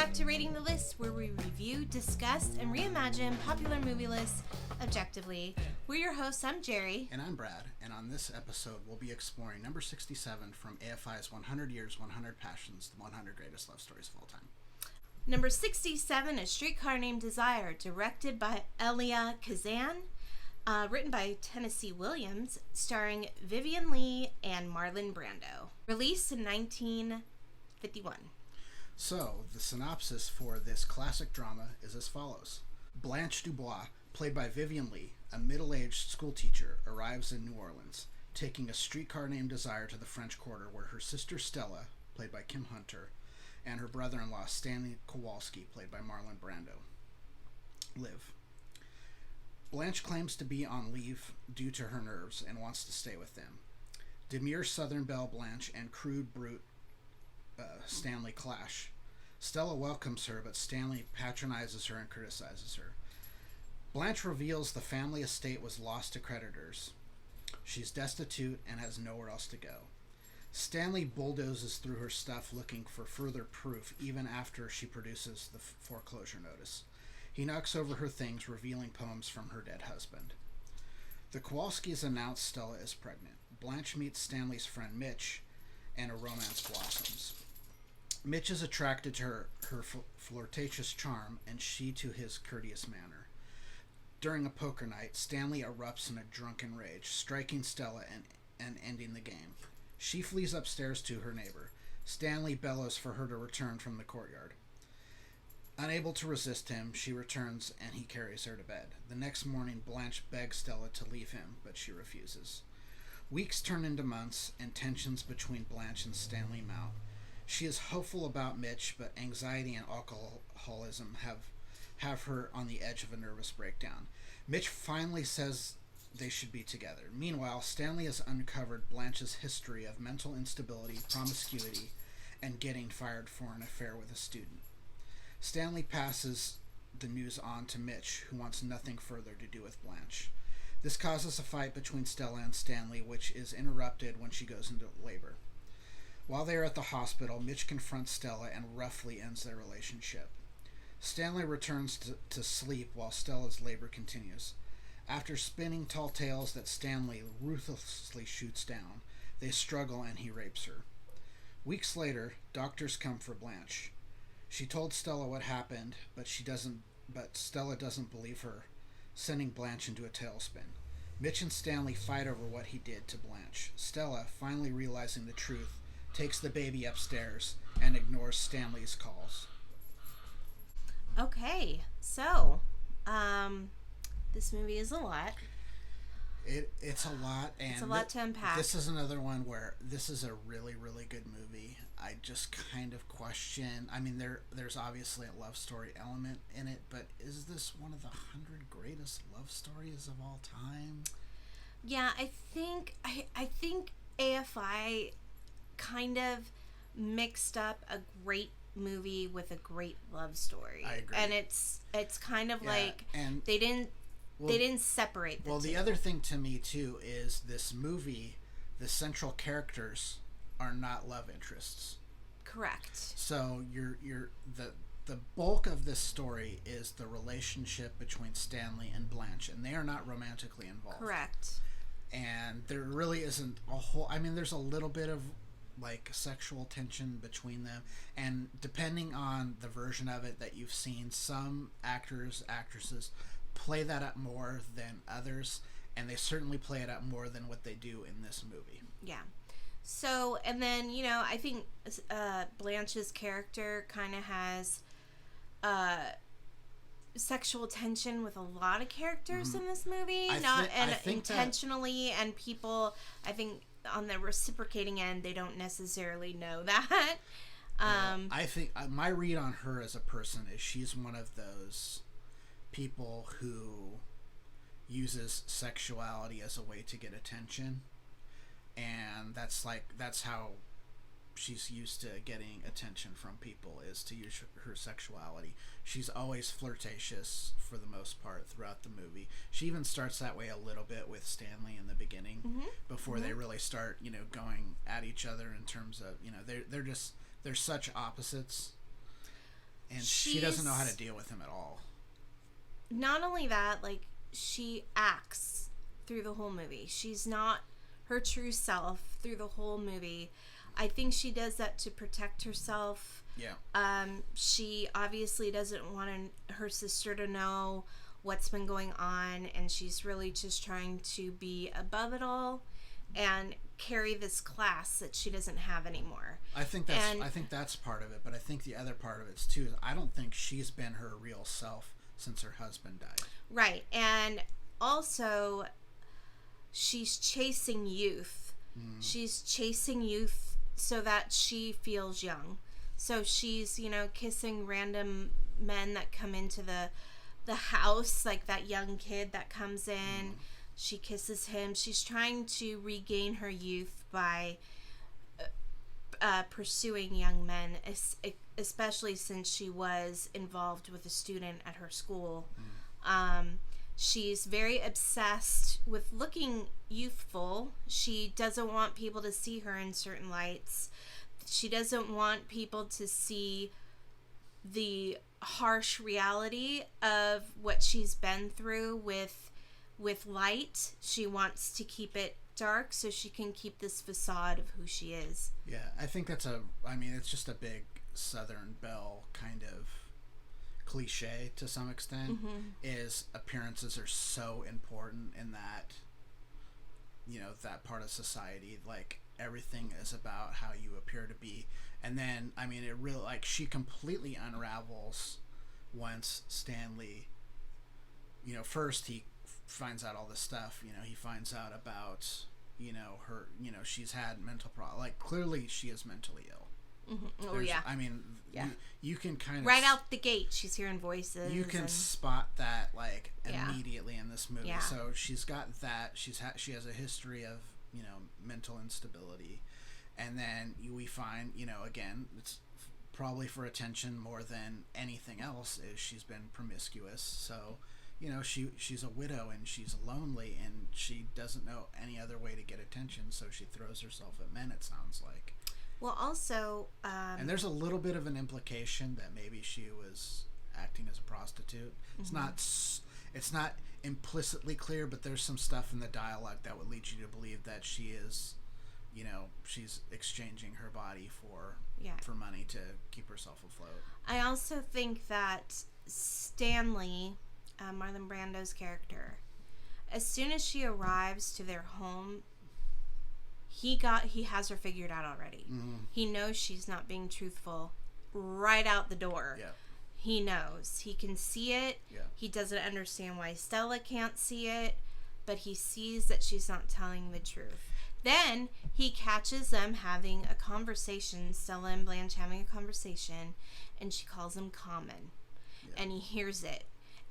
back to Rating the List, where we review, discuss, and reimagine popular movie lists objectively. We're your hosts. I'm Jerry. And I'm Brad. And on this episode, we'll be exploring number 67 from AFI's 100 Years, 100 Passions, the 100 Greatest Love Stories of All Time. Number 67 is Streetcar Named Desire, directed by Elia Kazan, written by Tennessee Williams, starring Vivian Leigh and Marlon Brando. Released in 1951. So, the synopsis for this classic drama is as follows. Blanche Dubois, played by Vivian Leigh, a middle-aged schoolteacher, arrives in New Orleans, taking a streetcar named Desire to the French Quarter, where her sister Stella, played by Kim Hunter, and her brother-in-law Stanley Kowalski, played by Marlon Brando, live. Blanche claims to be on leave due to her nerves and wants to stay with them. Demure Southern belle Blanche and crude brute Stanley clash. Stella welcomes her, but Stanley patronizes her and criticizes her. Blanche reveals the family estate was lost to creditors. She's destitute and has nowhere else to go. Stanley bulldozes through her stuff looking for further proof even after she produces the foreclosure notice. He knocks over her things, revealing poems from her dead husband. The Kowalskis announce Stella is pregnant. Blanche meets Stanley's friend Mitch, and a romance blossoms. Mitch is attracted to her flirtatious charm, and she to his courteous manner. During a poker night, Stanley erupts in a drunken rage, striking Stella and ending the game. She flees upstairs to her neighbor. Stanley bellows for her to return from the courtyard. Unable to resist him, she returns and he carries her to bed. The next morning, Blanche begs Stella to leave him, but she refuses. Weeks turn into months, and tensions between Blanche and Stanley mount. She is hopeful about Mitch, but anxiety and alcoholism have her on the edge of a nervous breakdown. Mitch finally says they should be together. Meanwhile, Stanley has uncovered Blanche's history of mental instability, promiscuity, and getting fired for an affair with a student. Stanley passes the news on to Mitch, who wants nothing further to do with Blanche. This causes a fight between Stella and Stanley, which is interrupted when she goes into labor. While they are at the hospital, Mitch confronts Stella and roughly ends their relationship. Stanley returns to sleep while Stella's labor continues. After spinning tall tales that Stanley ruthlessly shoots down, they struggle and he rapes her. Weeks later, doctors come for Blanche. She told Stella what happened, but Stella doesn't believe her, sending Blanche into a tailspin. Mitch and Stanley fight over what he did to Blanche. Stella, finally realizing the truth, takes the baby upstairs and ignores Stanley's calls. Okay, so, this movie is a lot. It's a lot, and it's a lot to unpack. This is another one where this is a really, really good movie. I just kind of question. I mean, there's obviously a love story element in it, but is this one of the 100 greatest love stories of all time? Yeah, I think AFI kind of mixed up a great movie with a great love story. I agree. And it's kind of like and they didn't separate the two. The other thing to me too is this movie, the central characters are not love interests. Correct. So the bulk of this story is the relationship between Stanley and Blanche, and they are not romantically involved. Correct. And there really isn't a whole. I mean, there's a little bit of like sexual tension between them, and depending on the version of it that you've seen, some actresses play that up more than others, and they certainly play it up more than what they do in this movie. Yeah. So, and then, I think Blanche's character kind of has sexual tension with a lot of characters in this movie. I think intentionally, and people, I think, on the reciprocating end, they don't necessarily know that. I think my read on her as a person is she's one of those people who uses sexuality as a way to get attention, and that's how she's used to getting attention from people, is to use her sexuality. She's always flirtatious for the most part throughout the movie. She even starts that way a little bit with Stanley in the beginning, before they really start, going at each other in terms of, they're such opposites. And she doesn't know how to deal with him at all. Not only that, like, she acts through the whole movie. She's not her true self through the whole movie. I think she does that to protect herself. Yeah. She obviously doesn't want her sister to know what's been going on, and she's really just trying to be above it all and carry this class that she doesn't have anymore. I think that's part of it, but I think the other part of it too is I don't think she's been her real self since her husband died. Right. And also, she's chasing youth. She's chasing youth so that she feels young. So she's, kissing random men that come into the house, like that young kid that comes in. She kisses him. She's trying to regain her youth by pursuing young men, especially since she was involved with a student at her school. She's very obsessed with looking youthful. She doesn't want people to see her in certain lights. She doesn't want people to see the harsh reality of what she's been through with light. She wants to keep it dark so she can keep this facade of who she is. Yeah, I think it's just a big Southern belle kind of cliche to some extent. Is appearances are so important in that, that part of society. Like, everything is about how you appear to be. And then, it really, like, she completely unravels once Stanley, first he finds out all this stuff. He finds out about, her, she's had mental problems. Like, clearly she is mentally ill. Oh, yeah. You can kind of... Right out the gate, she's hearing voices. You can spot that, like, immediately in this movie. Yeah. So she's got that. She has a history of, mental instability. And then we find, again, it's probably for attention more than anything else, is she's been promiscuous. So, she's a widow and she's lonely and she doesn't know any other way to get attention. So she throws herself at men, it sounds like. Well, also... and there's a little bit of an implication that maybe she was acting as a prostitute. It's not implicitly clear, but there's some stuff in the dialogue that would lead you to believe that she is, she's exchanging her body for money to keep herself afloat. I also think that Stanley, Marlon Brando's character, as soon as she arrives to their home, he has her figured out already. He knows she's not being truthful right out the door. Yeah. He knows. He can see it. Yeah. He doesn't understand why Stella can't see it, but he sees that she's not telling the truth. Then he catches them having a conversation, Stella and Blanche having a conversation, and she calls him common. Yeah. And he hears it.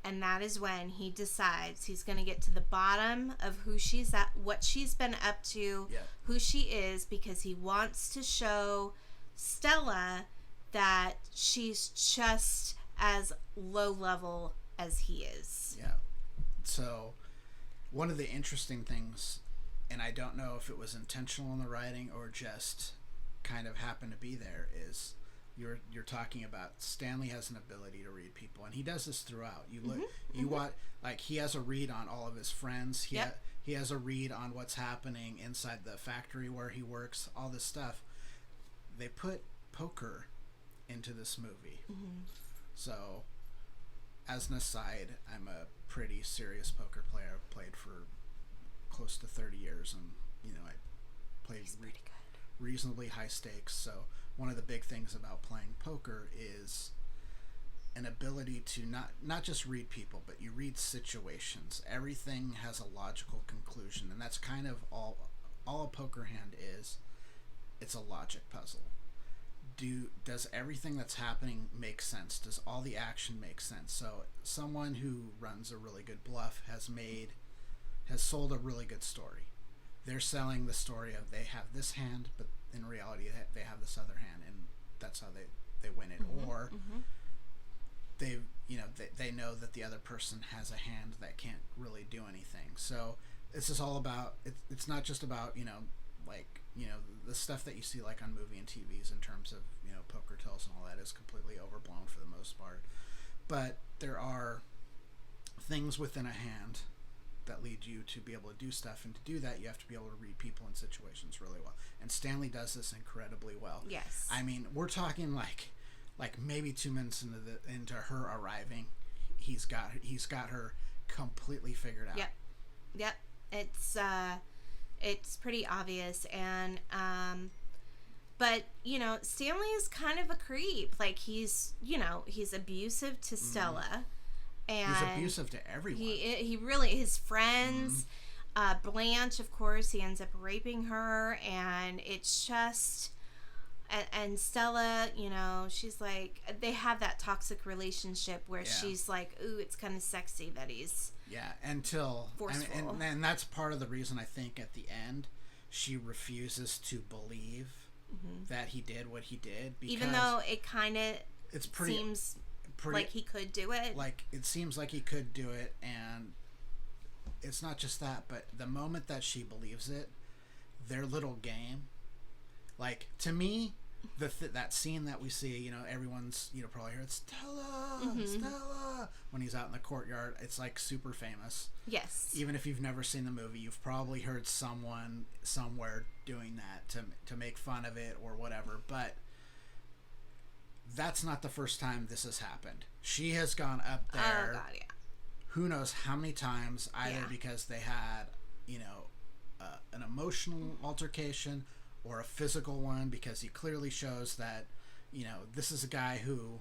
And that is when he decides he's going to get to the bottom of who she's at, what she's been up to, who she is, because he wants to show Stella that she's just as low level as he is. Yeah. So one of the interesting things, and I don't know if it was intentional in the writing or just kind of happened to be there, is you're talking about Stanley has an ability to read people, and he does this throughout. You look, watch, like, he has a read on all of his friends. He has a read on what's happening inside the factory where he works. All this stuff. They put poker into this movie. So, as an aside, I'm a pretty serious poker player. I've played for close to 30 years, and I played reasonably high stakes. So one of the big things about playing poker is an ability to not just read people, but you read situations. Everything has a logical conclusion, and that's kind of all a poker hand is. It's a logic puzzle. Does everything that's happening make sense? Does all the action make sense? So someone who runs a really good bluff has sold a really good story. They're selling the story of they have this hand, but in reality they have this other hand, and that's how they win it. Or they know that the other person has a hand that can't really do anything. So this is all about it's not just about like the stuff that you see like on movie and TVs in terms of poker tells and all that is completely overblown for the most part. But there are things within a hand that lead you to be able to do stuff, and to do that you have to be able to read people and situations really well. And Stanley does this incredibly well. Yes. I mean, we're talking like maybe 2 minutes into her arriving, he's got her completely figured out. Yep. It's pretty obvious. And but Stanley is kind of a creep. Like, he's abusive to Stella, and he's abusive to everyone. He really, his friends, Blanche, of course, he ends up raping her, and it's just. And Stella, she's like, they have that toxic relationship where she's like, ooh, it's kind of sexy that he's forceful. And that's part of the reason I think at the end she refuses to believe that he did what he did. Because even though it kind of seems like he could do it. Like, it seems like he could do it, and it's not just that, but the moment that she believes it, their little game, like, to me, that scene that we see, everyone's probably heard Stella when he's out in the courtyard. It's like super famous. Yes. Even if you've never seen the movie, you've probably heard someone somewhere doing that to make fun of it or whatever. But that's not the first time this has happened. She has gone up there. Oh God, yeah. Who knows how many times? Either because they had an emotional altercation, or a physical one, because he clearly shows that, this is a guy who,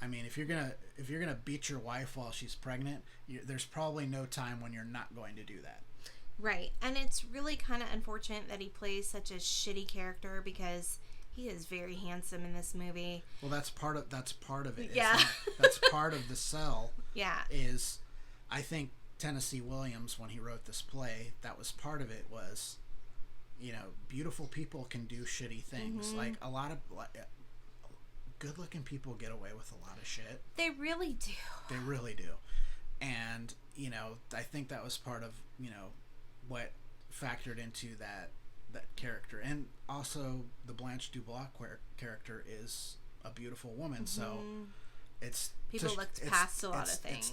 I mean, if you're gonna beat your wife while she's pregnant, there's probably no time when you're not going to do that. Right, and it's really kind of unfortunate that he plays such a shitty character, because he is very handsome in this movie. Well, that's part of it. Yeah, that's part of the sell. Yeah, is, I think Tennessee Williams, when he wrote this play, that was part of it, was, beautiful people can do shitty things. Like, a lot of good-looking people get away with a lot of shit. They really do. They really do. And, I think that was part of, what factored into that character. And also, the Blanche DuBois character is a beautiful woman, so it's... People looked past a lot of things.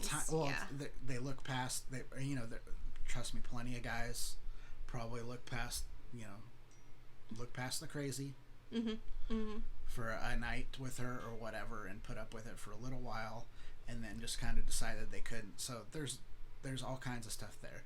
They look past... trust me, plenty of guys probably look past the crazy for a night with her or whatever, and put up with it for a little while, and then just kind of decided they couldn't. So there's all kinds of stuff there.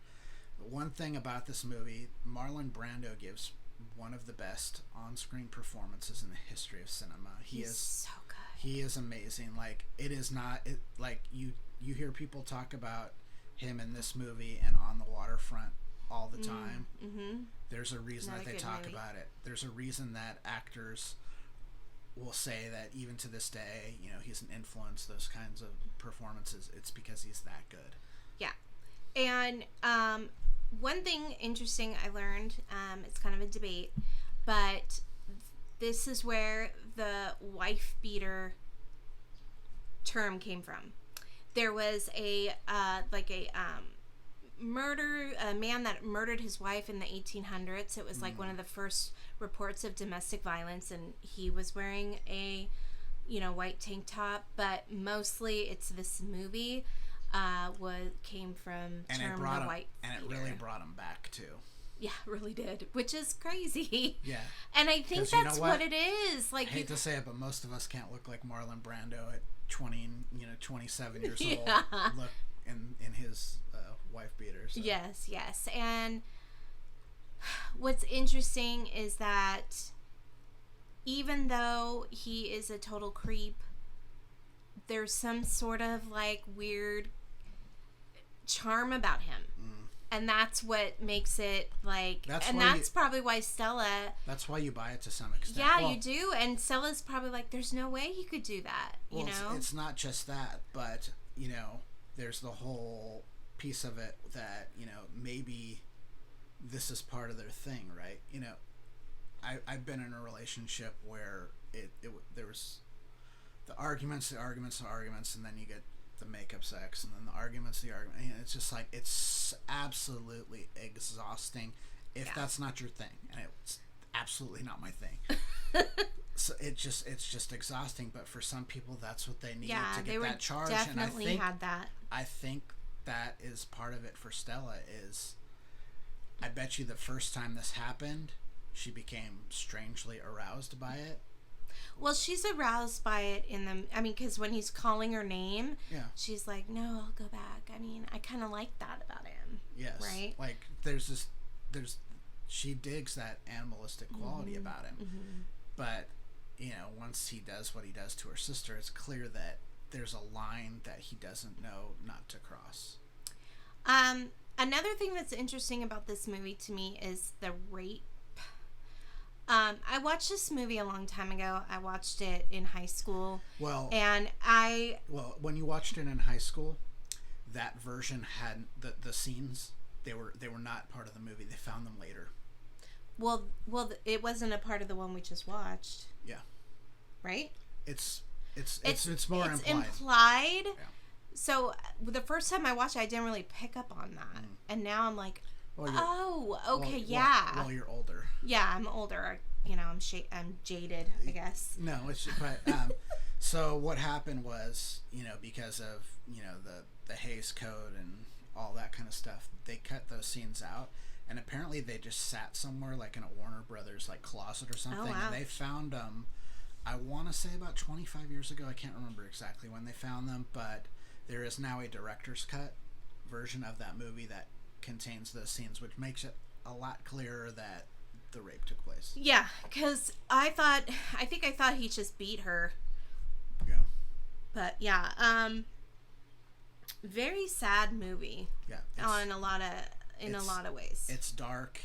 One thing about this movie, Marlon Brando gives one of the best on-screen performances in the history of cinema. He's so good. He is amazing. Like, it is not like you hear people talk about him in this movie and On the Waterfront all the time. There's a reason that they talk about it. There's a reason that actors will say that even to this day, he's an influence, those kinds of performances. It's because he's that good. Yeah. And one thing interesting I learned, it's kind of a debate, but this is where the wife beater term came from. There was a man that murdered his wife in the 1800s. It was like one of the first reports of domestic violence, and he was wearing a white tank top, but mostly it's this movie came from the white and it really brought him back too. Yeah, really did, which is crazy. Yeah. And I think that's what it is. Like, I hate to say it, but most of us can't look like Marlon Brando at 27 years old. Look in his wife beater. So. Yes. And what's interesting is that even though he is a total creep, there's some sort of like weird charm about him. And that's what makes it like, that's probably why Stella... That's why you buy it to some extent. Yeah, you do. And Stella's probably like, there's no way he could do that, you know? It's not just that, but, there's the whole piece of it that, maybe this is part of their thing, right? I've been in a relationship where there was the arguments, and then you get the makeup sex, and then the arguments. It's just like, it's absolutely exhausting if that's not your thing, and it's absolutely not my thing. So it's just exhausting. But for some people, that's what they need to get that charge. Definitely and had that. I think that is part of it for Stella. Is I bet you the first time this happened, she became strangely aroused by it. Well, she's aroused by it because when he's calling her name, she's like, no, I'll go back. I mean, I kind of like that about him. Yes. Right? Like, she digs that animalistic quality about him. Mm-hmm. But, once he does what he does to her sister, it's clear that there's a line that he doesn't know not to cross. Another thing that's interesting about this movie to me is the rape. I watched this movie a long time ago. I watched it in high school. Well, when you watched it in high school, that version had the scenes. They were not part of the movie. They found them later. Well, it wasn't a part of the one we just watched. Yeah. Right? It's more implied. It's implied. Yeah. So the first time I watched it, I didn't really pick up on that, and now I'm like, okay, yeah. Well, you're older. Yeah, I'm older. I'm jaded, I guess. No, so what happened was, because of the Hays Code and all that kind of stuff, they cut those scenes out, and apparently they just sat somewhere like in a Warner Brothers closet or something, wow. And they found them. I want to say about 25 years ago. I can't remember exactly when they found them, but there is now a director's cut version of that movie that contains those scenes, which makes it a lot clearer that the rape took place. Yeah, because I think I thought he just beat her. Yeah. But yeah, very sad movie. Yeah. In a lot of ways. It's dark.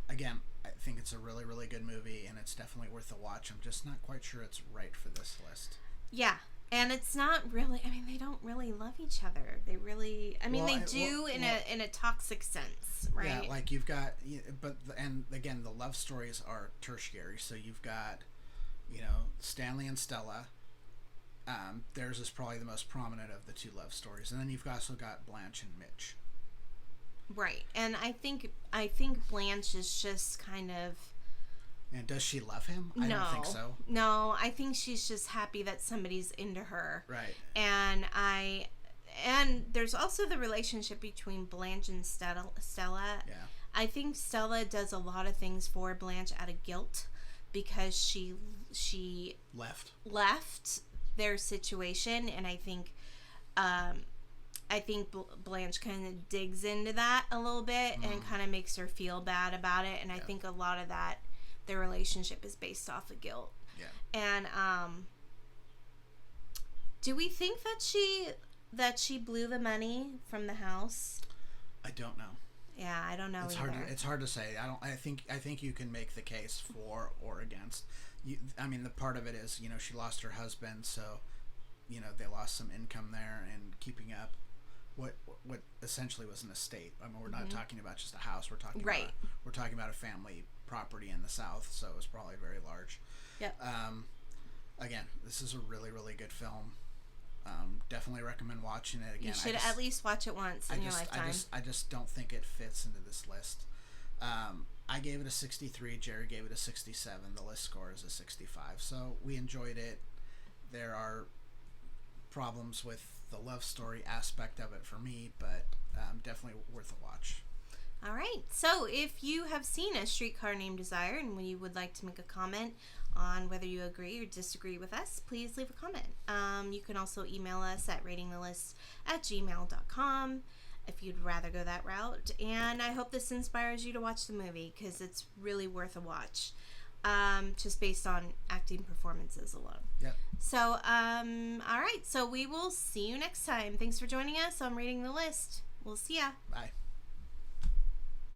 Again, I think it's a really, really good movie, and it's definitely worth a watch. I'm just not quite sure it's right for this list. Yeah. And it's not really, they don't really love each other. They really, they do in a toxic sense, right? Yeah, like you've got, and again, the love stories are tertiary. So you've got, Stanley and Stella. Theirs is probably the most prominent of the two love stories. And then you've also got Blanche and Mitch. Right. And I think Blanche is just kind of... And does she love him? I don't think so. No, I think she's just happy that somebody's into her. Right. And there's also the relationship between Blanche and Stella. Yeah. I think Stella does a lot of things for Blanche out of guilt because she left their situation, and I think Blanche kind of digs into that a little bit and kind of makes her feel bad about it, and I think a lot of that, their relationship is based off of guilt. Yeah. And do we think that she blew the money from the house? I don't know. Yeah, I don't know either. It's hard to say. I think you can make the case for or against. The part of it is, she lost her husband, so they lost some income there and keeping up what essentially was an estate. We're not talking about just a house. We're talking about a family property in the South, so it was probably very large. Yep. Again, this is a really, really good film. Definitely recommend watching it again. You should at least watch it once in your lifetime. I just don't think it fits into this list. I gave it a 63. Jerry gave it a 67. The list score is a 65. So we enjoyed it. There are problems with the love story aspect of it for me, but definitely worth a watch. All right. So if you have seen A Streetcar Named Desire and you would like to make a comment on whether you agree or disagree with us, please leave a comment. You can also email us at ratingthelist@gmail.com if you'd rather go that route. And I hope this inspires you to watch the movie because it's really worth a watch, just based on acting performances alone. Yep. So, all right. So we will see you next time. Thanks for joining us on Rating the List. We'll see ya. Bye.